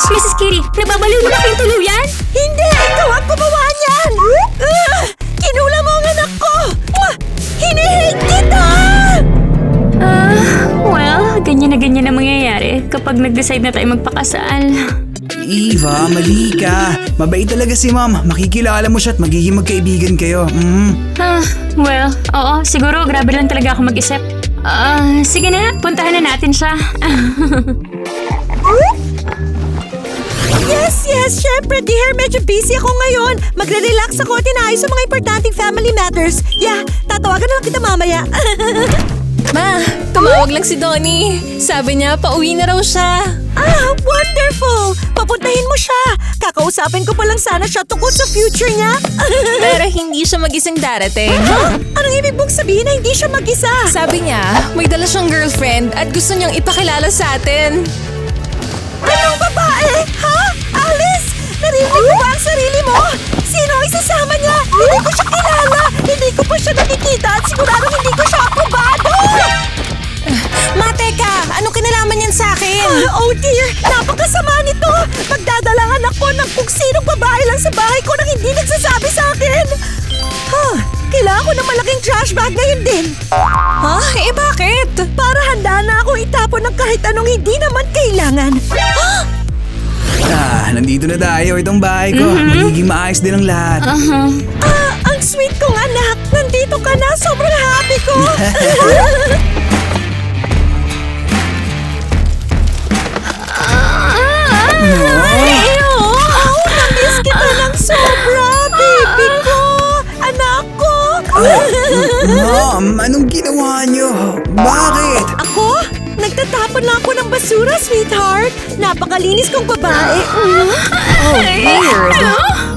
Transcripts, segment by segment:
Mrs. Kitty, nababaliw na ba kayong tuluyan? Hindi! Ikaw ang gumawa niyan! Kinula mo ang anak ko! Hinihate kita! Well, ganyan na mangyayari kapag nag-decide na tayo magpakasal. Eva, mali ka. Mabait talaga si Ma'am. Makikilala mo siya at magiging magkaibigan kayo. Well, oo, siguro grabe lang talaga ako mag-isip. Sige na, puntahan na natin siya. Yes, syempre dear. Medyo busy ako ngayon. Magre-relax ako at inaayos sa mga importanteng family matters. Yeah, tatawagan na lang kita mamaya. Ma, tumawag lang si Donnie. Sabi niya, pauwi na raw siya. Wonderful! Papuntahin mo siya. Kakausapin ko pa lang sana siya tungkol sa future niya. Pero hindi siya mag-isang darating. Anong ibig mong sabihin na hindi siya mag-isa? Sabi niya, may dala siyang girlfriend at gusto niyang ipakilala sa atin. Anong babae? Ha? Alice? Narinig mo ba ang sarili mo? Sino ang isasama niya? Hindi ko siya kilala. Hindi ko pa siya nakikita at siguradong hindi ko siya aprobado. Ma, teka! Anong kinalaman niyan sa akin? Oh dear! Napakasama nito! Magdadalangan ako ng kung sinong babae lang sa bahay ko nang hindi nagsasabi sa akin! Kailangan ko ng malaking trash bag ngayon din! Ha? Eh bakit? Para handa na akong itapon ng kahit anong hindi naman kailangan! Nandito na tayo. Itong bahay ko. Magiging maayos din ang lahat. Ang sweet kong anak! Nandito ka na! Sobrang happy ko! Namiss kita ng sobra, baby ko! Anak ko! Ma'am, anong ginawa niyo? Bakit? Ako? Nagtatapon lang ako ng basura, sweetheart! Napakalinis kong babae! Weird.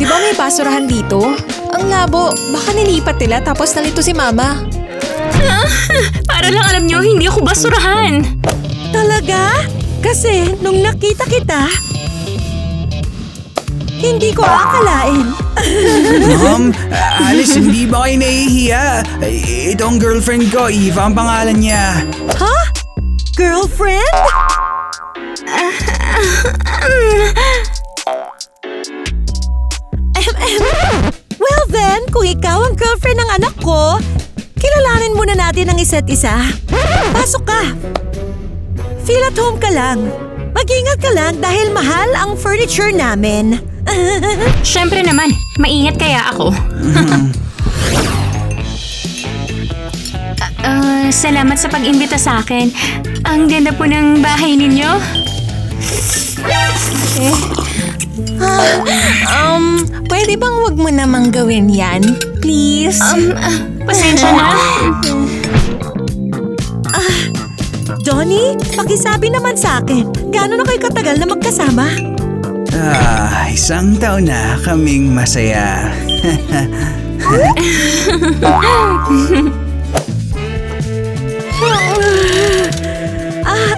Di ba may basurahan dito? Ang labo, baka nilipat nila tapos nalito si Mama. Para lang alam niyo, hindi ako basurahan. Talaga? Kasi nung nakita kita, hindi ko akalain. Ma'am, Alice, hindi ba kayo nahihiya? Ito ang girlfriend ko, Eva ang pangalan niya. Ha? Girlfriend? Well then, kung ikaw ang girlfriend ng anak ko, kilalanin muna natin ang isa't isa. Pasok ka. Feel at home ka lang. Mag-ingat ka lang dahil mahal ang furniture namin. Siyempre naman, maingat kaya ako. Salamat sa pag-imbita sa akin. Ang ganda po ng bahay ninyo. Pwede bang wag mo namang gawin yan? Please? Pasensya na. Donnie, pakisabi naman sa akin, gaano na kayo katagal na magkasama? Isang taon na kaming masaya.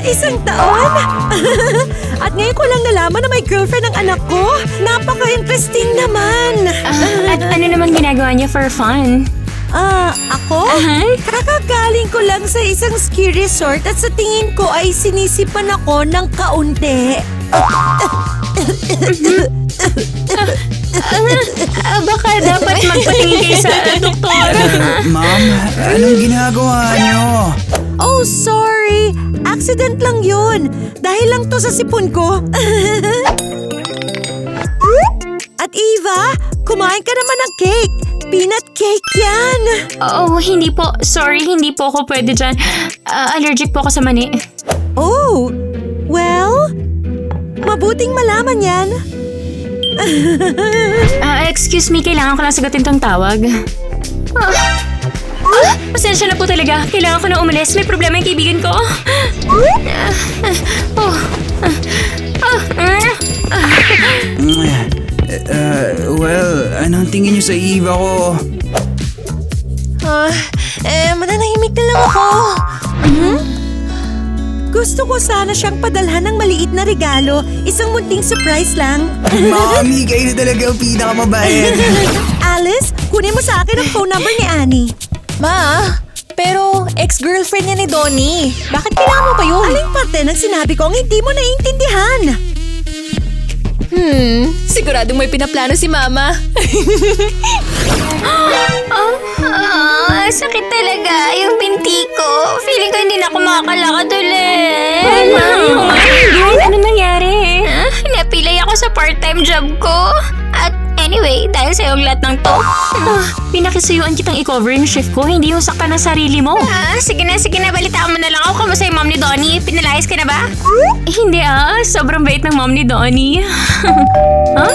Isang taon? At ngayon ko lang nalaman na may girlfriend ang anak ko. Napaka-interesting naman. At ano naman ginagawa niyo for fun? Ako? Kakagaling ko lang sa isang ski resort at sa tingin ko ay sinisipan ako ng kaunti. Baka dapat magpatingin kayo sa doktor. Ma'am, anong ginagawa niyo? Oh, sorry. Accident lang yun. Dahil lang to sa sipon ko. At Eva, kumain ka naman ng cake. Peanut cake yan. Oh, hindi po. Sorry, hindi po ako pwede dyan. Allergic po ako sa mani. Oh, well, mabuting malaman yan. Excuse me, kailangan ko lang sagutin tong tawag. Pasensya na po talaga. Kailangan ko na umalis. May problema yung kaibigan ko. Well, anong tingin niyo sa Eva ko? Mananahimik na lang ako. Gusto ko sana siyang padalhan ng maliit na regalo. Isang munting surprise lang. Mami, kayo na talaga ang pinakamabait. Alice, kunin mo sa akin ang phone number ni Annie. Ma, pero ex-girlfriend niya ni Donnie. Bakit kailangan mo pa yun? Aling parte ng sinabi ko ang hindi mo naiintindihan? Siguradong may pinaplano si Mama. Sakit talaga yung binti ko. Feeling ko hindi na ako makakalakad ulit. Ano nangyari? Napilay ako sa part-time job ko. At anyway, dahil sa yung lahat ng to. Pinakisuyuan kitang i-cover yung shift ko, hindi yung sakta ng sarili mo. Sige na, balitaan mo na lang ako. Kamusta yung mom ni Donnie? Pinalayas ka na ba? Hindi sobrang bait ng mom ni Donnie. Huh?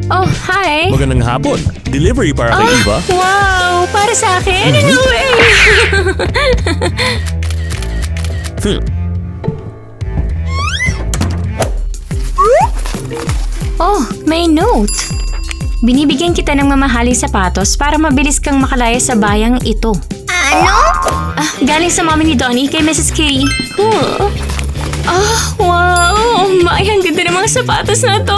Oh, hi. Magandang hapon. Delivery para kay Eva. Wow, para sa akin? No way. Oh, may note. Binibigyan kita ng mamahaling sapatos para mabilis kang makalaya sa bayang ito. Ano? Galing sa mami ni Donnie kay Mrs. Kitty. Cool. Wow! May, ang ganda ng mga sapatos na to!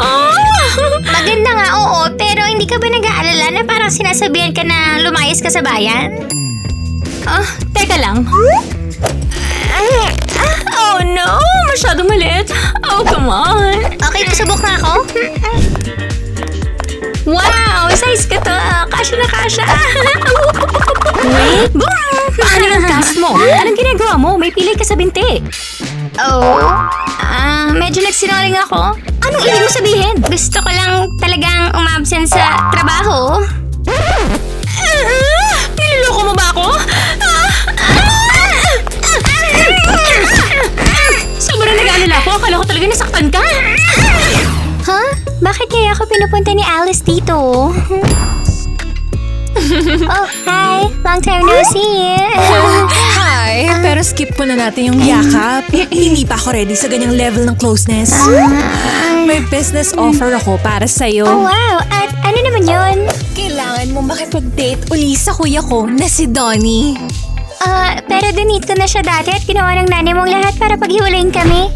Maganda nga, oo. Pero hindi ka ba nag-aalala na parang sinasabihan ka na lumayas ka sa bayan? Teka lang. Oh no! Masyadong maliit. Oh, come on. Okay, pasubok na ako? Wow! Size ka to. Kasya na kasya. Wait. Ano yung cast mo? Anong ginagawa mo? May pilay ka sa binti. Oh. Medyo nagsinungaling ako. Anong ibig mo sabihin? Gusto ko lang talagang umabsent sa trabaho. Niloloko mo ba ako? Sobrang nag-aalala ko. Akala ko talaga nasaktan ka. Huh? Bakit kaya ako pinupunta ni Alice dito? Oh, hi. Long time no see. Hi, pero skip muna natin yung yakap. Hindi pa ako ready sa ganyang level ng closeness. May business offer ako para sa'yo. Oh, wow. At ano naman yun? Kailangan mo makipag-date uli sa kuya ko na si Donnie. Pero donate ko na siya dati at ginawa ng nanay mong lahat para paghiwalayin kami.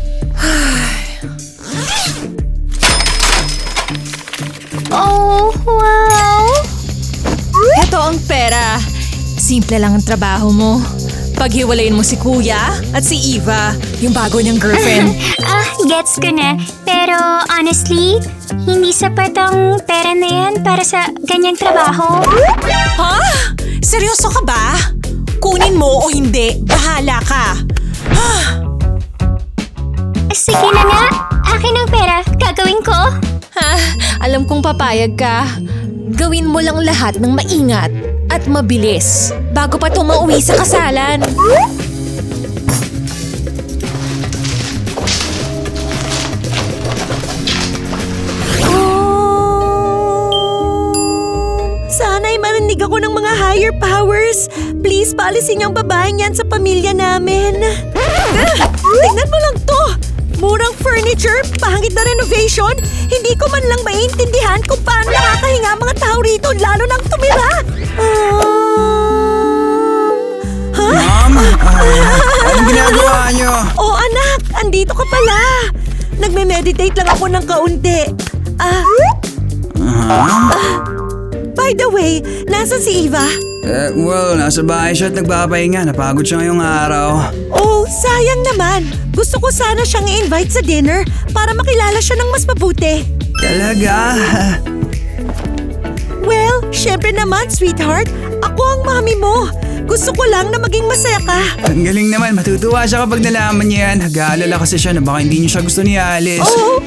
Oh, wow. Ito ang pera. Simple lang ang trabaho mo. Paghiwalayin mo si Kuya at si Eva, yung bago niyang girlfriend. Gets ko na. Pero honestly, hindi sapat ang pera na yan para sa ganyang trabaho. Ha? Seryoso ka ba? Kunin mo o hindi, bahala ka. Sige na nga. Akin ang pera. Gagawin ko. Alam kong papayag ka. Gawin mo lang lahat ng maingat at mabilis bago pa tumauwi sa kasalan. Sana'y marinig ako ng mga higher powers. Please, paalisin yung babaeng yan sa pamilya namin. Tingnan mo lang to! Murang furniture, pangit na renovation. Hindi ko man lang maintindihan kung paano nakakahinga ang mga tao rito, lalo nang tumira. Mom? Anong ginagawa niyo? Oh anak, andito ka pala. Nagme-meditate lang ako ng kaunti. By the way, nasan si Eva? Well, nasa bahay siya at nagpapahinga. Napagod siya ngayong araw. Oh, sayang naman. Gusto ko sana siyang i-invite sa dinner para makilala siya ng mas mabuti. Talaga? Well, syempre naman, sweetheart. Ako ang mami mo. Gusto ko lang na maging masaya ka. Ang galing naman. Matutuwa siya kapag nalaman niya yan. Nag-aalala kasi siya na baka hindi niya siya gusto ni Alice. Oh,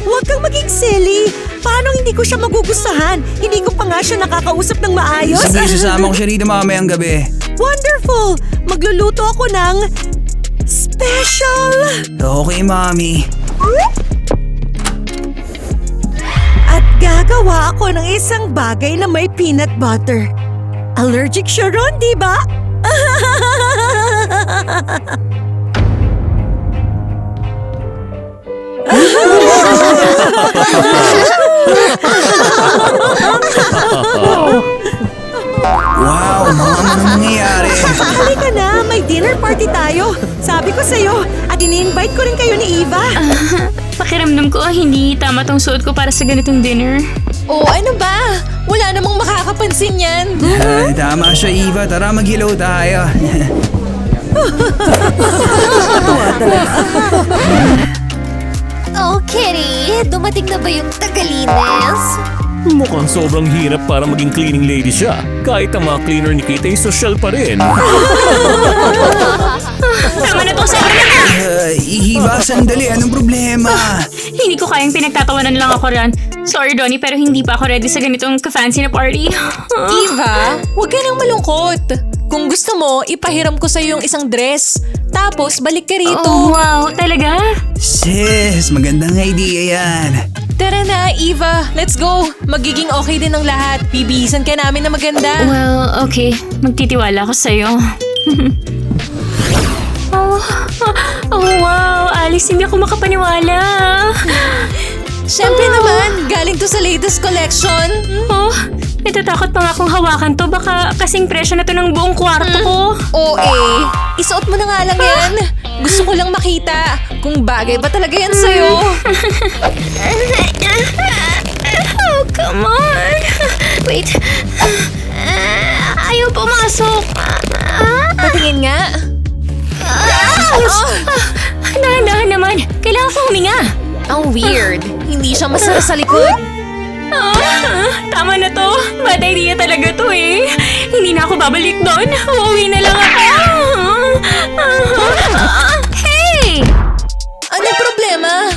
huwag kang maging silly. Paano hindi ko siya magugustuhan? Hindi ko pa nga siya nakakausap ng maayos. Sige, sasama ko siya rito mamayang gabi. Wonderful! Magluluto ako ng special! Okay, Mami. At gagawa ako ng isang bagay na may peanut butter. Allergic siya ron, di ba? Wow, Mom, anong nangyayari? Halika na, may dinner party tayo. Sabi ko sa'yo, at ini-invite ko rin kayo ni Eva. Pakiramdam ko hindi tama tong suot ko para sa ganitong dinner. Oh, ano ba? Wala namang makakapansin yan. Tama siya, Eva. Tara, mag-hello tayo. Kitty, dumating na ba yung tagalinis? Mukhang sobrang hirap para maging cleaning lady siya. Kahit ang mga cleaner ni Kitty ay social pa rin. Tama na to, sabi na nga! Eva, sandali. Anong problema? Hindi ko kayang pinagtatawanan lang ako ran. Sorry, Donnie, pero hindi pa ako ready sa ganitong ka-fancy na party. Eva, huwag ka nang malungkot. Kung gusto mo, ipahiram ko sa'yo yung isang dress. Tapos, balik ka rito. Oh, wow, talaga? Sis, magandang idea yan. Tara na, Eva. Let's go. Magiging okay din ang lahat. Bibihisan ka namin na maganda. Well, okay. Magtitiwala ako sa'yo. Oh, wow. Alice, hindi ako makapaniwala. Siyempre naman, galing to sa latest collection. Oh, natatakot pa nga akong hawakan to. Baka kasing presyo na to ng buong kwarto ko. Oo isuot mo na nga lang yan. Gusto ko lang makita kung bagay ba talaga yan sa'yo. Oh, come on. Wait. Ayaw pumasok. Patingin nga. Dahan-dahan naman. Kailangan ko huminga. Ang weird. Hindi siya masara sa likod. Tama na to. Bad idea talaga to eh. Hindi na ako babalik doon. Uuwi na lang ako. Hey! Anong problema?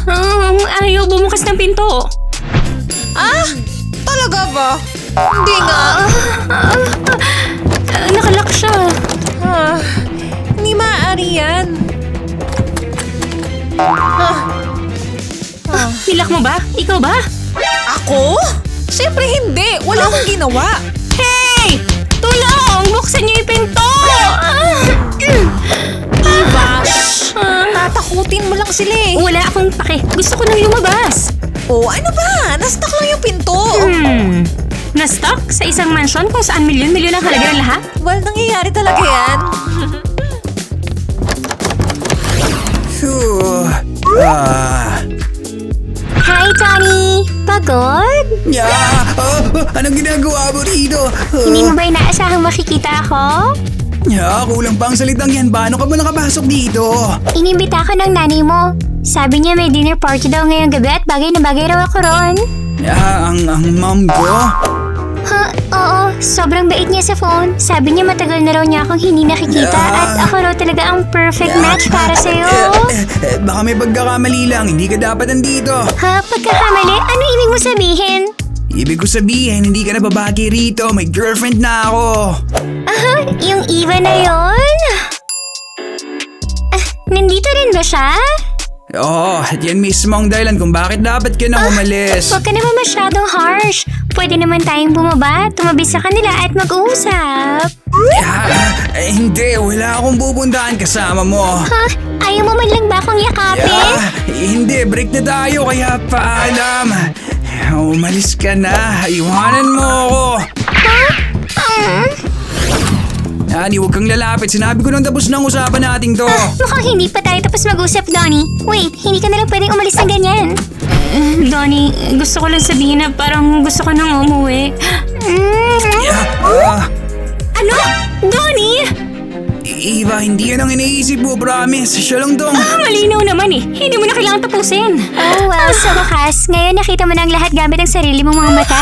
Ayaw bumukas ng pinto. Talaga ba? Hindi nga. Nakalak siya. Hindi maaari yan. Nilak mo ba? Ikaw ba? Ako? Siyempre hindi. Wala akong ginawa. Hey! Tulong! Buksan niyo yung pinto! Eva, tatakutin mo lang sila eh. Wala akong pake. Gusto ko nang lumabas. Oh, ano ba? Nastuck lang yung pinto. Na-stuck sa isang mansyon kung saan milyon-milyon ang halaga ng lahat? Well, nangyayari talaga yan. Phew. Hi, Tony! Pagod? Anong ginagawa mo rito? Hindi mo ba inaasahang makikita ako? Kulang pa ang salitang yan. Paano ka ba nakapasok dito? Inimbita ko ng nanay mo. Sabi niya may dinner party daw ngayong gabi at bagay na bagay raw ako ron. Ang mom ko? Oo. Sobrang bait niya sa phone. Sabi niya matagal na raw niya akong hindi nakikita at ako raw talaga ang perfect match para sa'yo. Baka may pagkakamali lang. Hindi ka dapat nandito. Pagkakamali? Ano ibig mo sabihin? Ibig ko sabihin, hindi ka na babagi rito. May girlfriend na ako. Yung Eva na yon? Nandito rin ba siya? Oo, at yan mismo ang dahilan kung bakit dapat ka na umalis. Huwag ka naman masyadong harsh. Pwede naman tayong bumaba, tumabi sa kanila at mag-uusap. Hindi, wala akong pupuntahan kasama mo. Ayaw mo man lang ba akong yakapin? Hindi, break na tayo kaya paalam. Umalis ka na, iwanan mo ako. Honey, huwag kang lalapit. Sinabi ko nang tapos ng usapan natin to. Mukhang hindi pa tayo tapos mag-usap, Donnie. Wait, hindi ka na lang pwedeng umalis ng ganyan. Donnie, gusto ko lang sabihin na parang gusto ko nang umuwi. Ano? Donnie? Eva, hindi yan ang iniisip mo, promise. Siya lang tong... Malinaw naman eh. Hindi mo na kailangan tapusin. Oh well, sa wakas, ngayon nakita mo na ang lahat gamit ang sarili mong mga mata.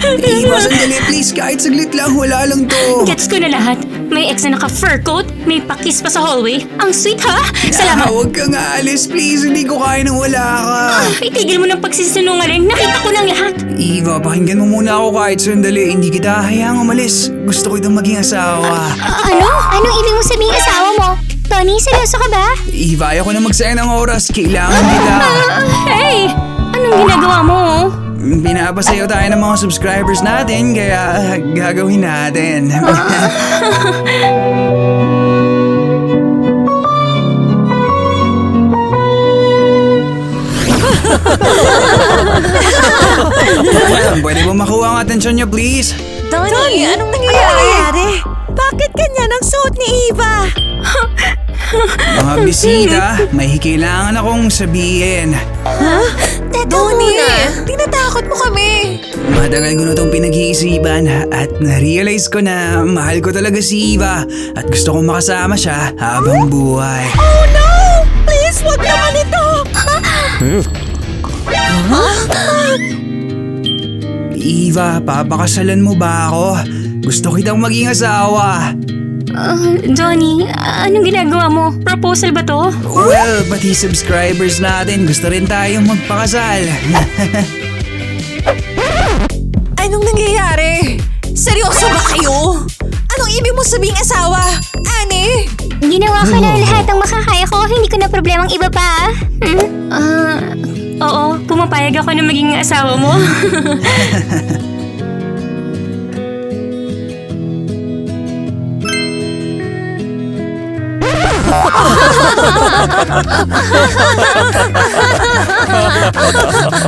Eva, sandali, please. Kahit saglit lang, wala lang to. Gets ko na lahat. May ex na naka-fur coat, may pakis pa sa hallway. Ang sweet ha? Salamat. Huwag kang aalis, please. Hindi ko kaya nang wala ka. Itigil mo ng pagsisinungaling. Nakita ko ng lahat. Eva, pakinggan mo muna ako kahit sandali. Hindi kita hayaang umalis. Gusto ko itong maging asawa. Ano? Anong ibig mo sabihin asawa mo? Tony, seryoso ka ba? Eva, ayoko na magsayang ng oras. Kailangan kita. Hey! Anong ginagawa mo? Pinapasayo tayo ng mga subscribers natin, kaya gagawin natin. Pwede mo makuha ang atensyon niyo, please? Donnie, anong Ano nangyayari? nangyayari? Bakit ganyan ang suot ni Eva? Mga bisita, may kailangan akong sabihin. Donnie, tinatakot mo kami. Matagal ko na itong pinag-iisipan at na-realize ko na mahal ko talaga si Eva at gusto kong makasama siya habang buhay. Oh no! Please, wag naman ito! Eva, papakasalan mo ba ako? Gusto kitang maging asawa. Donnie, anong ginagawa mo? Proposal ba to? Well, pati subscribers natin gusto rin tayong magpakasal. Anong nangyayari? Seryoso ba kayo? Anong ibig mo sabing asawa? Ane? Ginawa ko na lahat ng makakaya ko. Hindi ko na problemang iba pa. Oo, pumapayag ako na maging asawa mo.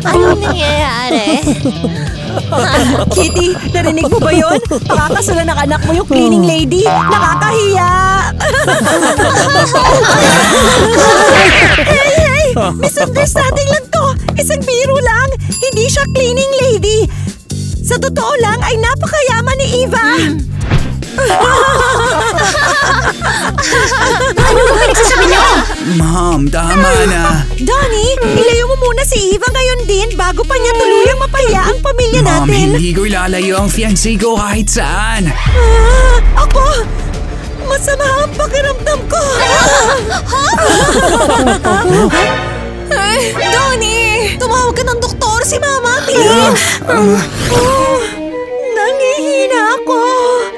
Anong nangyayari? Kitty, narinig mo ba yun? Pakakasalan ng anak mo yung cleaning lady. Nakakahiya! Hey! Misunderstanding lang to. Isang biro lang. Hindi siya cleaning lady. Sa totoo lang ay napakayaman ni Eva. Ano ba pinagsasabi niyo? Ma'am, tama na. Donnie, ilayo mo muna si Eva ngayon din bago pa niya tuluyang mapahiya ang pamilya Ma'am, natin. hindi ko ilalayo ang fiancé ko kahit saan. Ako! Masama ang pakiramdam ko! Donnie! Tumawag ka ng doktor, si Mama, please! Nangihina ako.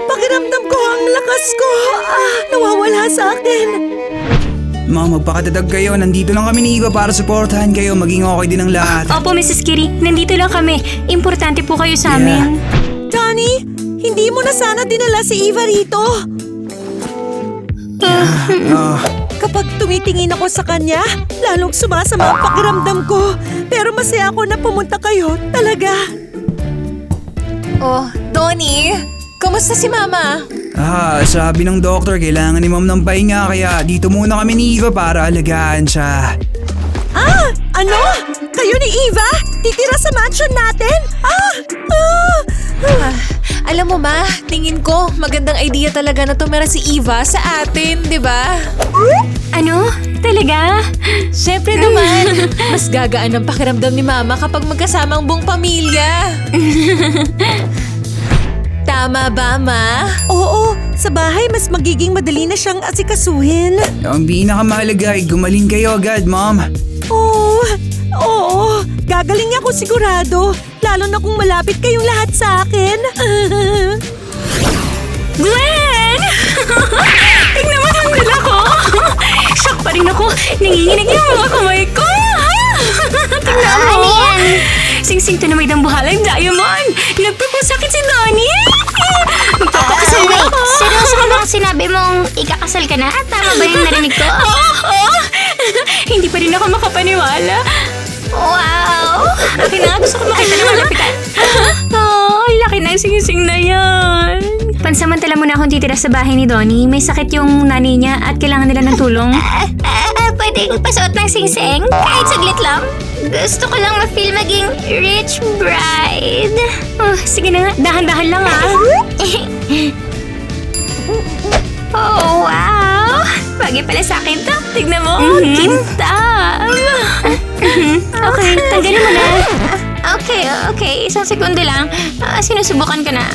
Pakiramdam ko ang lakas ko. Nawawala sa akin. Ma'am, magpakatatag kayo. Nandito lang kami ni Eva para suportahan kayo. Maging okay din ang lahat. Opo, Mrs. Kiri, nandito lang kami. Importante po kayo sa amin. Donnie, hindi mo na sana dinala si Eva rito. Kapag tumitingin ako sa kanya, lalong sumasama ang pakiramdam ko. Pero masaya ako na pumunta kayo, talaga. Oh, Donnie! Kamusta si Mama? Sabi ng doktor, kailangan ni Ma'am ng pahinga. Kaya dito muna kami ni Eva para alagaan siya. Ano? Kayo ni Eva? Titira sa mansion natin? Alam mo Ma, tingin ko magandang idea talaga na tumira si Eva sa atin, di ba? Ano? Talaga? Siyempre naman, mas gagaan ang pakiramdam ni Mama kapag magkasama ang buong pamilya. Tama ba, Ma? Oo, sa bahay mas magiging madali na siyang asikasuhin. Ang pinakamahalaga ay gumaling kayo agad, Ma'am. Oo, gagaling ako sigurado. Lalo na kung malapit kayong lahat sa akin. Gwen! Tingnan mo ang dala ko! Shock pa rin ako! Nanginginig yung mga kamay ko! Tingnan mo! Ano yan? Sing-sing to na may dambuhalang diamond! Nagpapasakit si Donnie! Magpapakasal na Wait, ako! seryoso ka bang sinabi mong ikakasal ka na? Tama ba yung narinig ko? Oo! Hindi pa rin ako makapaniwala. Wow! Akin na, gusto ko makita na malapitan. Laki na sing-sing na yan. Pansamantala muna akong titira sa bahay ni Donnie. May sakit yung nanay niya at kailangan nila ng tulong. Pwedeng pasuot ng singsing? Kahit saglit lang? Gusto ko lang ma-feel maging rich bride. Sige na nga, dahan-dahan lang ah. Oh, wow! Bagay pala sa akin to. Tignan mo, kintab. Okay, tanggalin mo na. Okay. Isang segundo lang. Sinusubukan ko na.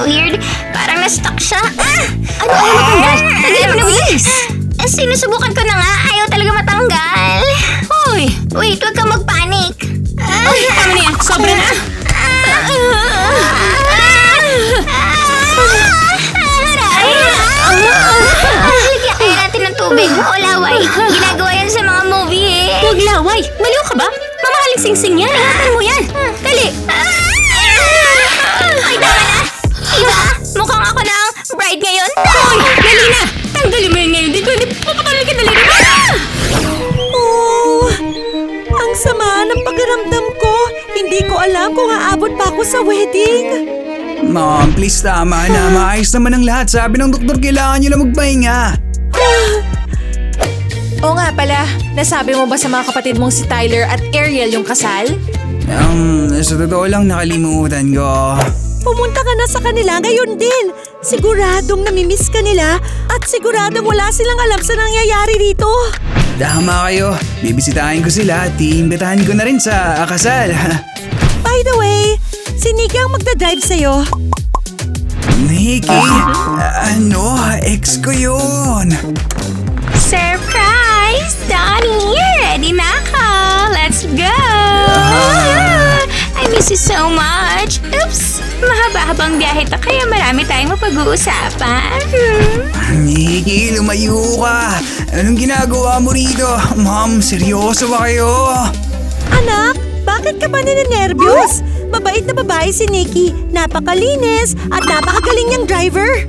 Weird. Parang na-stuck siya. Ano ayaw matanggal? Tanggalin mo na, bilis! Sinusubukan ko na nga. Ayaw talaga matanggal. Hoy, Wait, huwag kang mag-panic. tama na yan. Sobra na. Lagyan kaya natin ng tubig o laway. Ginagawa yan sa mga movie eh. Huwag laway. Baliw ka ba? Mamahaling sing-sing yan. Ingatan mo yan. Dali. Ay, tama na! Iba, mukhang ako na ang bride ngayon. Hoy, dali na. Tanggalin mo yun ngayon. Di ko papatulog ka dali. Ang sama ng pakiramdam ko. Hindi ko alam kung aabot pa ako sa wedding. Ma'am, please tama na. Maayos naman ang lahat. Sabi ng doktor, kailangan nyo na magpahinga. Oo nga pala, nasabi mo ba sa mga kapatid mong si Tyler at Ariel yung kasal? Sa totoo lang nakalimutan ko. Pumunta ka na sa kanila ngayon din. Siguradong namimiss ka nila at siguradong wala silang alam sa nangyayari dito. Tama kayo. Bibisitahin ko sila at iimbitahan ko na rin sa kasal. By the way, si Nikki ang magdadrive sa'yo. Nikki? Ano? Ex ko yun. Surprise! Donnie, ready na ako! Let's go! I miss you so much. Oops! Mahaba-habang biyahe to kaya marami tayong mapag-uusapan. Nikki, lumayo ka. Anong ginagawa mo rito? Ma'am, seryoso ba kayo? Anak, bakit ka ba ninenervyos? Mabait na babae si Nikki. Napakalinis at napakagaling niyang driver.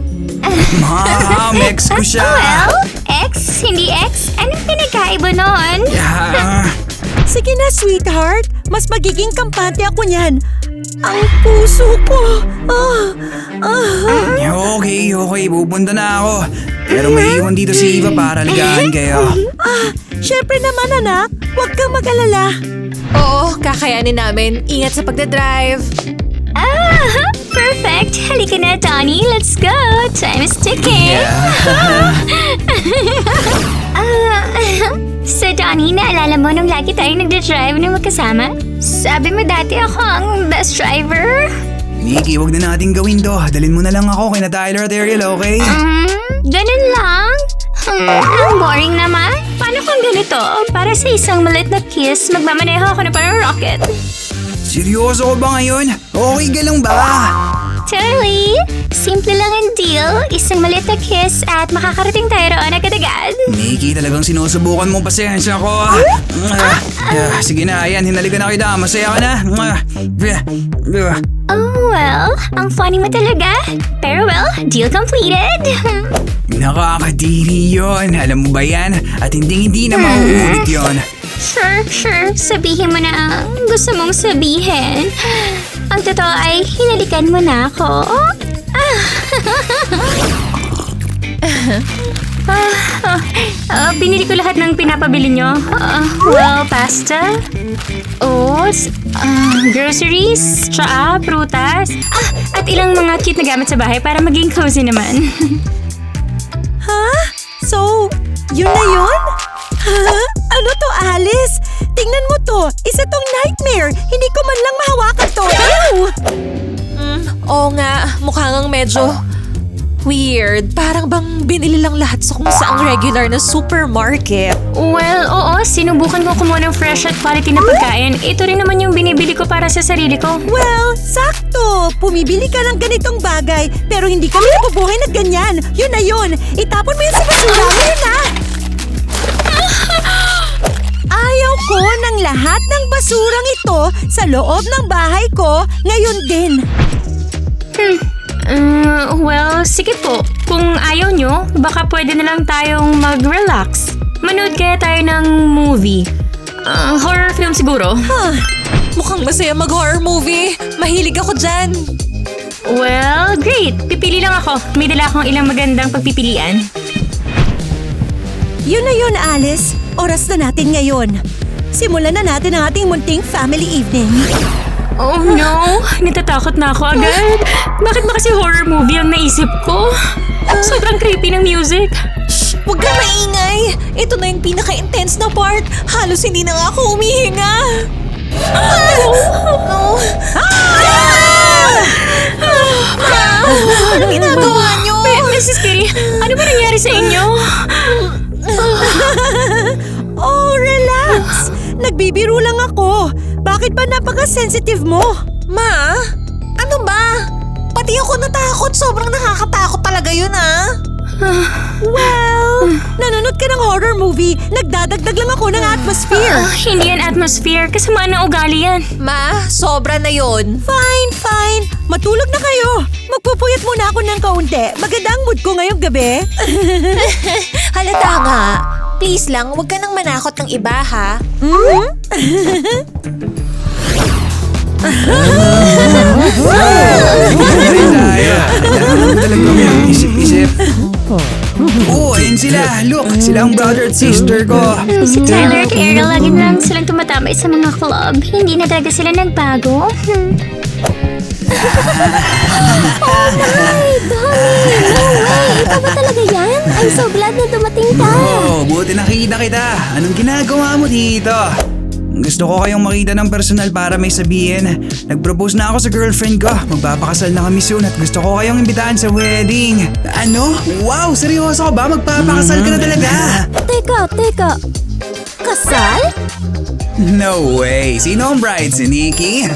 Ma'am, ex ko siya. Well, ex, hindi ex. Anong pinagkaiba nun? Sige na, sweetheart. Mas magiging kampante ako niyan. Ang puso ko. Okay, pupunta na ako. Pero may iwan dito si Eva para ligahan kayo. Syempre naman, anak. Huwag kang mag-alala. Oo, kakayanin namin. Ingat sa pagdadrive. Perfect. Halika na, Donnie. Let's go. Time is ticking. So, Donnie, naalala mo nung lagi tayo nagdadrive ng magkasama? Sabi mo dati ako ang best driver? Nikki, wag na natin gawin to. Dalhin mo na lang ako kina Tyler at Ariel, okay? Ganun lang? Ang boring naman. Paano kung ganito? Para sa isang maliit na kiss, magmamaneho ako na parang rocket. Seryoso ko ba ngayon? Okay ka lang ba? Totally. Simple lang ang deal. Isang maliit na kiss at makakarating tayo roon agad-agad. Nikki, talagang sinusubukan mo pasensya ko. Sige na, ayan, hinalikan na kita. Masaya ka na. Oh, well, ang funny mo talaga. Pero well, deal completed. Nakakadiri yun. Alam mo ba yan? At hindi na mauulit yun. Sure. Sabihin mo na ang gusto mong sabihin. Ang totoo ay hinalikan mo na ako. Binili ko lahat ng pinapabili nyo. Well, pasta, oats, groceries, tsaka prutas, at ilang mga cute na gamit sa bahay para maging cozy naman. So, yun na yun? Ano to, Alice? Tingnan mo to. Isa tong nightmare. Hindi ko man lang mahawakan to. Ew! Oo nga, mukha ngang medyo weird. Parang bang binili lang lahat sa kung saang regular na supermarket. Well, oo. Sinubukan ko kumuha ng fresh at quality na pagkain. Ito rin naman yung binibili ko para sa sarili ko. Well, sakto. Pumibili ka ng ganitong bagay, pero hindi kami nabubuhay na ganyan. Yun na yun. Itapon mo yun sa basura. Yun na. Ayaw ko ng lahat ng basurang ito sa loob ng bahay ko ngayon din. Well, sige po. Kung ayaw nyo, baka pwede na lang tayong mag-relax. Manood kaya tayo ng movie. Horror film siguro. Mukhang masaya mag-horror movie. Mahilig ako dyan. Well, great. Pipili lang ako. May dala akong ilang magandang pagpipilian. Yun na yun, Alice. Oras na natin ngayon. Simulan na natin ang ating munting family evening. Oh no! Natatakot na ako agad. Bakit ba kasi horror movie ang naisip ko? Sobrang creepy ng music. Shh! Huwag kang maingay! Ito na yung pinaka-intense na part. Halos hindi na nga ako umihinga. Ano ginagawa niyo? Mrs. Kitty, ano ba nangyari sa inyo? Oh, relax. Nagbibiro lang ako. Bakit ba napaka-sensitive mo? Ma? Ano ba? Pati ako natakot. Sobrang nakakatakot talaga yun, Well, nanonood ka ng horror movie. Nagdadagdag lang ako ng atmosphere. Hindi yan atmosphere. Kasamaan ng ugali yan. Ma, sobra na yun. Fine. Matulog na kayo. Magpupuyat muna ako ng kaunti. Maganda ang mood ko ngayong gabi. Halata nga. Please lang, huwag ka nang manakot ng iba, ha? Talagang mag-isip-isip. Ayun sila. Look, sila ang brother at sister ko. Si Tyler at Ariel, lagi na lang silang tumatambay sa mga club. Hindi na talaga sila nagbago. Ikaw ba talaga yan? I'm so glad na dumating ka. Buti buti nakita kita. Anong ginagawa mo dito? Gusto ko kayong makita ng personal para may sabihin. Nag-propose na ako sa girlfriend ko. Magpapakasal na kami soon at gusto ko kayong imbitahan sa wedding. Ano? Wow, seryoso ka ba? Magpapakasal ka na talaga? Teka. Kasal? No way. Sino ang bride? Si Nikki?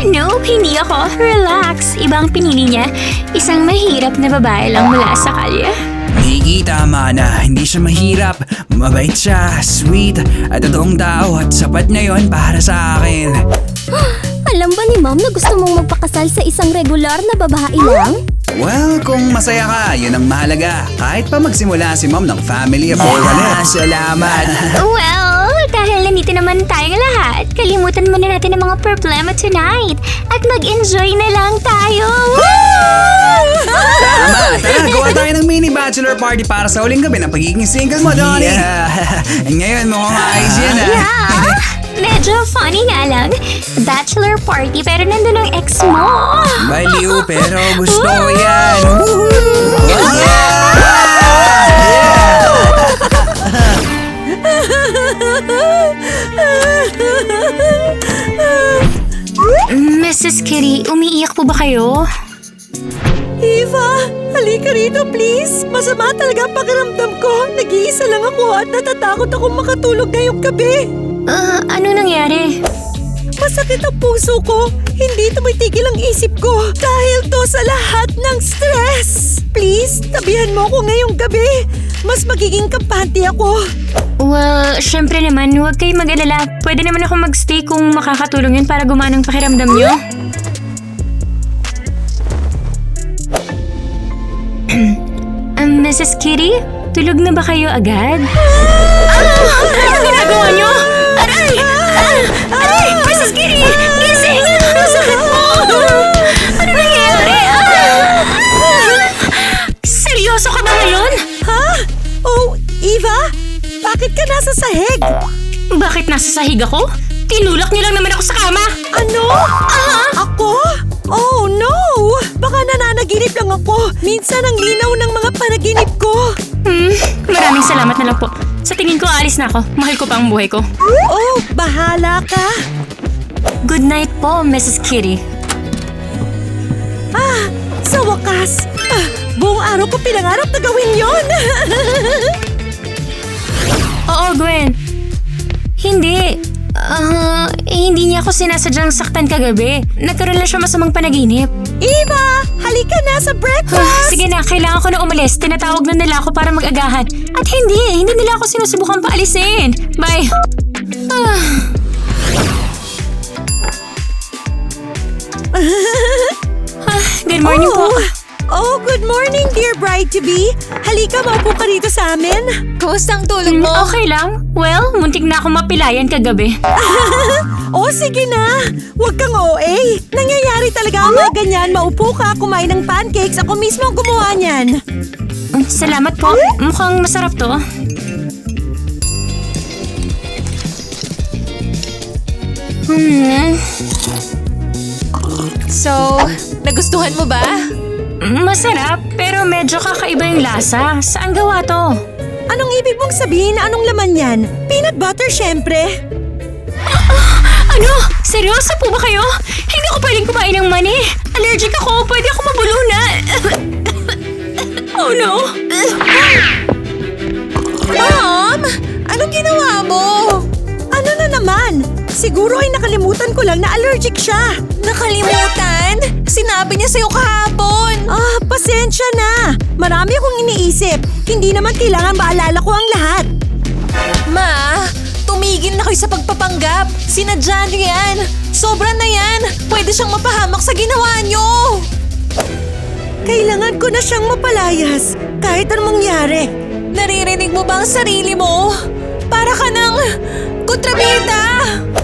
Nope, hindi ako. Relax. Ibang pinili niya. Isang mahirap na babae lang mula sa kalye. Nikki, tama na. Hindi siya mahirap. Mabait siya, sweet, at totoong tao at sapat na yon para sa akin. Alam ba ni Mom na gusto mong magpakasal sa isang regular na babae lang? Well, kung masaya ka, yun ang mahalaga. Kahit pa magsimula si Mom ng family of four salamat. Well, dahil nandito naman tayong lahat, kalimutan muna natin ang mga problema tonight at mag-enjoy na lang tayo. Tama, tara, gawa tayo ng mini bachelor party para sa huling gabi ng pagiging single mo, Donnie. Ngayon, mukhang ayos yan, Medyo funny nga lang. Bachelor party pero nandun ang ex mo. Baliw, pero gusto ko yan. Mrs. Kitty, umiiyak po ba kayo? Eva, halika rito please. Masama talaga ang pakiramdam ko. Nag-iisa lang ako at natatakot akong makatulog ngayong gabi. Ano nangyari? Masakit ang puso ko. Hindi tumitigil ang isip ko dahil to sa lahat ng stress. Please, tabihan mo ako ngayong gabi. Mas magiging kampante ako. Well, syempre naman, huwag kayong mag-alala. Pwede naman ako mag-stay kung makakatulong yun para gumana ang pakiramdam nyo. Mrs. Kitty, tulog na ba kayo agad? Ano ginagawa nyo? Aray! Aray! Mrs. Kitty! Gising! Ang sakit mo! Ano nangyayari? Seryoso ka ba ngayon? Ha? Oh, Eva? Bakit ka nasa sahig? Bakit nasa sahig ako? Tinulak niyo lang naman ako sa kama! Ano? Ako? Oh no! Baka nananaginip lang ako. Minsan ang linaw ng mga panaginip ko. Maraming salamat na lang po. Sa tingin ko, alis na ako. Mahal ko pa ang buhay ko. Oh, bahala ka. Good night po, Mrs. Kitty. Sa wakas. Buong araw ko pinangarap na gawin yon. Oo, Gwen. Hindi. Hindi niya ako sinasadyang saktan kagabi. Nagkaroon lang siya masamang panaginip. Eva, halika na sa breakfast. Sige na, kailangan ko na umalis. Tinatawag na nila ako para mag-agahan. At hindi nila ako sinusubukan paalisin. Bye. Good morning po. Oh, good morning, dear bride-to-be. Halika, maupo ka rito sa amin. Kumusta ang tulog mo? Okay lang. Well, muntik na ako mapilayan kagabi. Oh, sige na. Huwag kang OA. Nangyayari talaga ang mga ganyan. Maupo ka, kumain ng pancakes. Ako mismo ang gumawa niyan. Salamat po. Mukhang masarap to. So, nagustuhan mo ba? Masarap, pero medyo kakaiba yung lasa. Saan gawa to? Anong ibig mong sabihin? Anong laman yan? Peanut butter, syempre. Ano? Seryoso po ba kayo? Hindi ko pwedeng kumain ng mani. Allergic ako. Pwede ako mabulunan. Oh no. Mom! Anong ginawa mo? Ano na naman? Siguro ay nakalimutan ko lang na allergic siya. Nakalimutan? Sinabi niya sa'yo kahapon. Pasensya na. Marami akong iniisip. Hindi naman kailangan maalala ko ang lahat. Ma, tumigil na kayo sa pagpapanggap. Sinadya niyo yan. Sobra na yan. Pwede siyang mapahamak sa ginawa niyo. Kailangan ko na siyang mapalayas. Kahit anong mangyari. Naririnig mo ba ang sarili mo? Para ka ng kontrabida.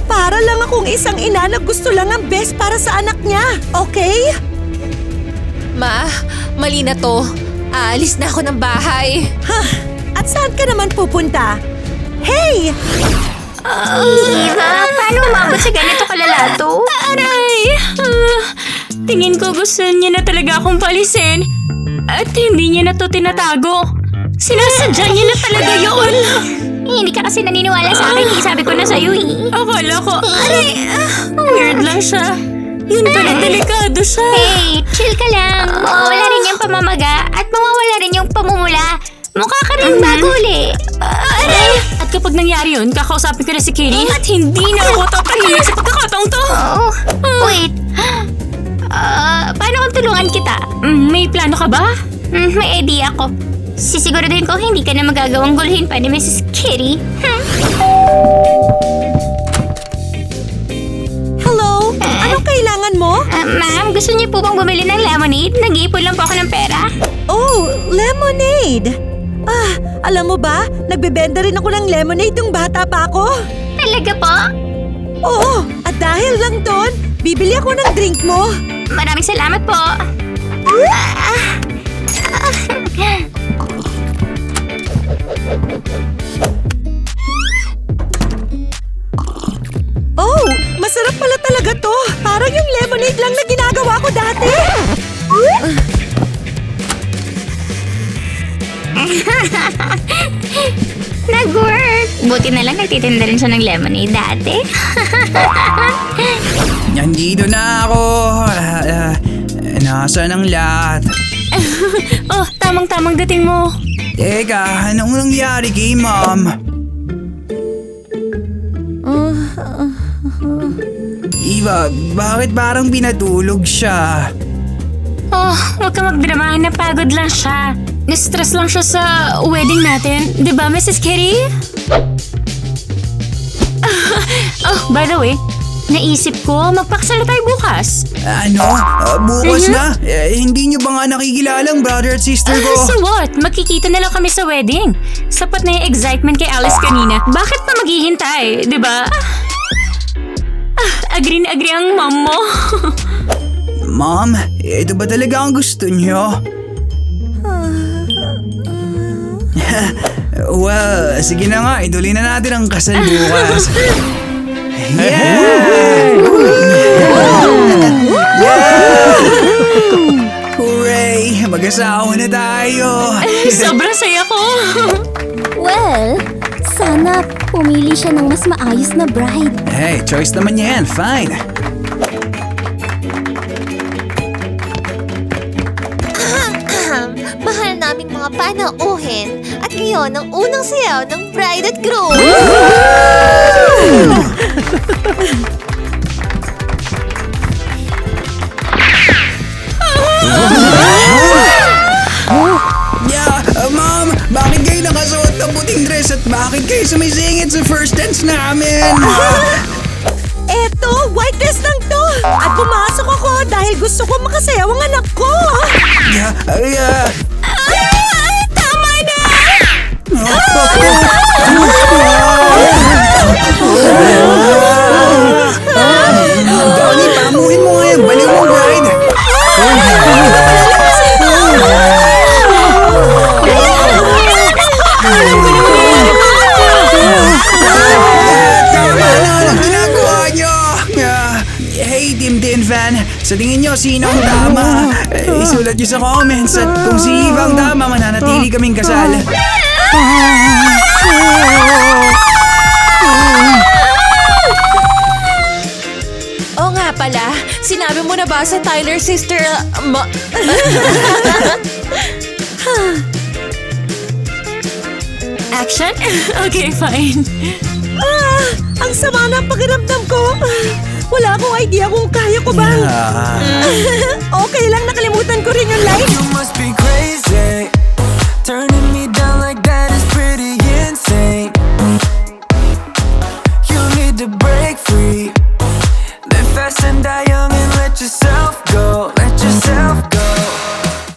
Para lang akong isang ina na gusto lang ang best para sa anak niya. Okay? Ma, mali na to. Aalis na ako ng bahay. At saan ka naman pupunta? Hey! Eva, paano umabot sa ganito kalala to? Aray! Tingin ko gusto niya na talaga akong palisin. At hindi niya na to tinatago. Sinasadya niya na talaga yun. Hindi ka kasi naniniwala sa akin. Sabi ko na sa'yo eh. Akala ko, weird lang siya. Yun pala, delikado siya. Hey, chill ka lang. Mawawala rin yung pamamaga at mawawala rin yung pamumula. Mukha ka rin bago uli. Aray! At kapag nangyari yun, kakausapin ko na si Kitty at hindi na ako tatahimik sa pagkakataong to. Oh, wait. Paano kung tulungan kita? May plano ka ba? May idea ko. Sisiguraduhin ko hindi ka na magagawang guluhin pa ni Mrs. Kitty. Hello? Anong kailangan mo? Ma'am, gusto niyo po bang bumili ng lemonade? Nag-iipon lang po ako ng pera. Oh, lemonade! Alam mo ba? Nagbebenta rin ako ng lemonade nung bata pa ako. Talaga po? Oo, at dahil lang doon, bibili ako ng drink mo. Maraming salamat po. Oh, masarap pala talaga to. Parang yung lemonade lang na ginagawa ko dati. Nag-work! Buti na lang nagtitinda rin siya ng lemonade dati. Nandito na ako. Nasaan ang lahat? Oh, tamang-tamang dating mo. Teka, anong nangyari kay Mom? Eva, bakit parang pinatulog siya? Oh, huwag ka magdrama. Napagod lang siya. Na-stress lang siya sa wedding natin. Di ba, Mrs. Kitty? Oh, by the way, naisip ko magpakasal na tayo bukas. Ano? Bukas na? Hindi niyo ba nga nakikilalang brother at sister ko? So what? Magkikita na lang kami sa wedding. Sapat na yung excitement kay Alice kanina. Bakit pa maghihintay? Di ba? Agree na agree ang mom mo. Mom, ito ba talaga ang gusto niyo? Well, sige na nga, ituloy na natin ang kasal bukas. Yeah! Hooray! Mag-asawa na tayo! Sobrang saya ko. Well, sana pumili siya ng mas maayos na bride. Hey, choice naman yan. Fine. Mahal naming mga panauhin at ngayon ang unang sayaw ng bride at groom. Yeah, Mom, bakit kayo nakasuot ng puting dress at bakit kayo sumisingit sa first dance namin? Eto, white dress lang to. At pumasok ako dahil gusto ko makasayaw ang anak ko. Tama na! Donnie, pamuhin mo nga yung baliw mong bride. Tama na, anong ginagawa niyo? Hey, Team Tin Fan, sa tingin niyo sino ang tama? Isulat niyo sa comments at kung si Eva ang tama, mananatili kaming kasal. Oo nga pala, sinabi mo na ba sa Tyler sister? Action? Okay, fine. Ang sama ng pakiramdam ko. Wala akong idea kung kaya ko ba. Okay lang, nakalimutan ko rin yung light.